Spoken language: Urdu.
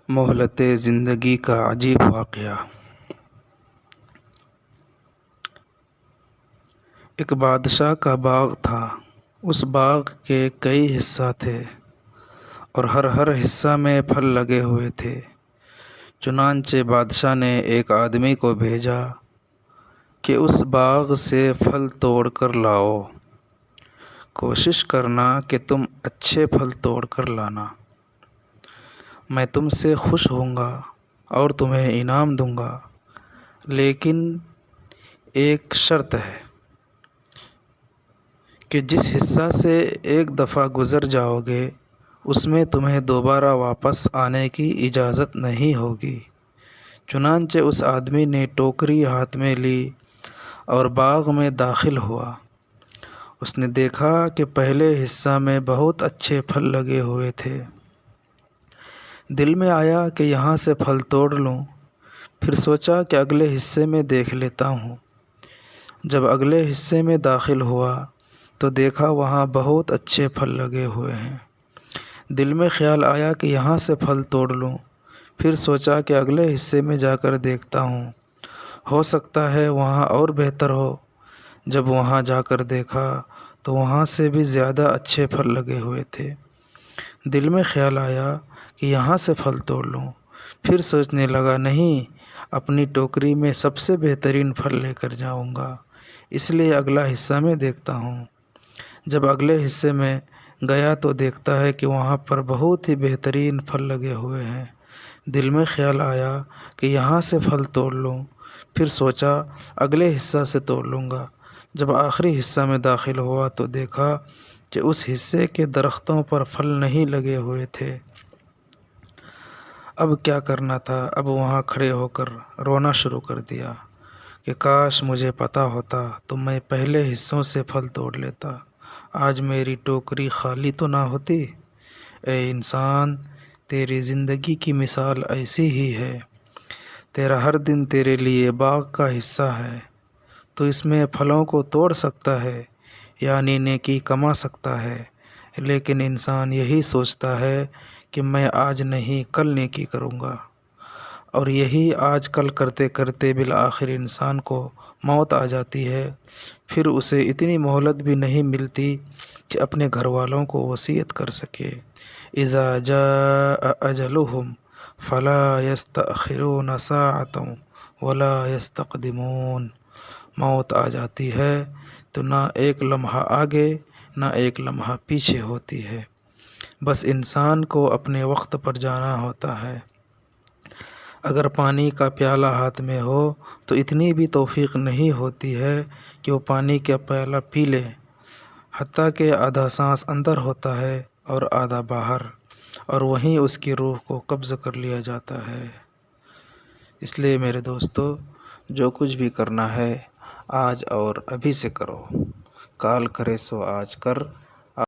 مہلت زندگی کا عجیب واقعہ۔ ایک بادشاہ کا باغ تھا۔ اس باغ کے کئی حصہ تھے اور ہر حصہ میں پھل لگے ہوئے تھے۔ چنانچہ بادشاہ نے ایک آدمی کو بھیجا کہ اس باغ سے پھل توڑ کر لاؤ۔ کوشش کرنا کہ تم اچھے پھل توڑ کر لانا، میں تم سے خوش ہوں گا اور تمہیں انعام دوں گا، لیکن ایک شرط ہے کہ جس حصہ سے ایک دفعہ گزر جاؤ گے اس میں تمہیں دوبارہ واپس آنے کی اجازت نہیں ہوگی۔ چنانچہ اس آدمی نے ٹوکری ہاتھ میں لی اور باغ میں داخل ہوا۔ اس نے دیکھا کہ پہلے حصہ میں بہت اچھے پھل لگے ہوئے تھے۔ دل میں آیا کہ یہاں سے پھل توڑ لوں، پھر سوچا کہ اگلے حصے میں دیکھ لیتا ہوں۔ جب اگلے حصے میں داخل ہوا تو دیکھا وہاں بہت اچھے پھل لگے ہوئے ہیں۔ دل میں خیال آیا کہ یہاں سے پھل توڑ لوں، پھر سوچا کہ اگلے حصے میں جا کر دیکھتا ہوں، ہو سکتا ہے وہاں اور بہتر ہو۔ جب وہاں جا کر دیکھا تو وہاں سے بھی زیادہ اچھے پھل لگے ہوئے تھے۔ دل میں خیال آیا کہ یہاں سے پھل توڑ لوں، پھر سوچنے لگا نہیں، اپنی ٹوکری میں سب سے بہترین پھل لے کر جاؤں گا، اس لیے اگلا حصہ میں دیکھتا ہوں۔ جب اگلے حصے میں گیا تو دیکھتا ہے کہ وہاں پر بہت ہی بہترین پھل لگے ہوئے ہیں۔ دل میں خیال آیا کہ یہاں سے پھل توڑ لوں، پھر سوچا اگلے حصہ سے توڑ لوں گا۔ جب آخری حصہ میں داخل ہوا تو دیکھا کہ اس حصے کے درختوں پر پھل نہیں لگے ہوئے تھے۔ اب کیا کرنا تھا؟ اب وہاں کھڑے ہو کر رونا شروع کر دیا کہ کاش مجھے پتہ ہوتا تو میں پہلے حصوں سے پھل توڑ لیتا، آج میری ٹوکری خالی تو نہ ہوتی۔ اے انسان، تیری زندگی کی مثال ایسی ہی ہے۔ تیرا ہر دن تیرے لیے باغ کا حصہ ہے۔ تو اس میں پھلوں کو توڑ سکتا ہے، یعنی نیکی کما سکتا ہے، لیکن انسان یہی سوچتا ہے کہ میں آج نہیں کل نیکی کروں گا، اور یہی آج کل کرتے کرتے بالآخر انسان کو موت آ جاتی ہے۔ پھر اسے اتنی مہلت بھی نہیں ملتی کہ اپنے گھر والوں کو وصیت کر سکے۔ اذا جاء اجلهم فلا يستأخرون ساعة ولا يستقدمون۔ موت آ جاتی ہے تو نہ ایک لمحہ آگے نہ ایک لمحہ پیچھے ہوتی ہے، بس انسان کو اپنے وقت پر جانا ہوتا ہے۔ اگر پانی کا پیالہ ہاتھ میں ہو تو اتنی بھی توفیق نہیں ہوتی ہے کہ وہ پانی کا پیالہ پی لے، حتیٰ کہ آدھا سانس اندر ہوتا ہے اور آدھا باہر، اور وہیں اس کی روح کو قبض کر لیا جاتا ہے۔ اس لیے میرے دوستو، جو کچھ بھی کرنا ہے آج اور ابھی سے کرو، کال کرے سو آج کر،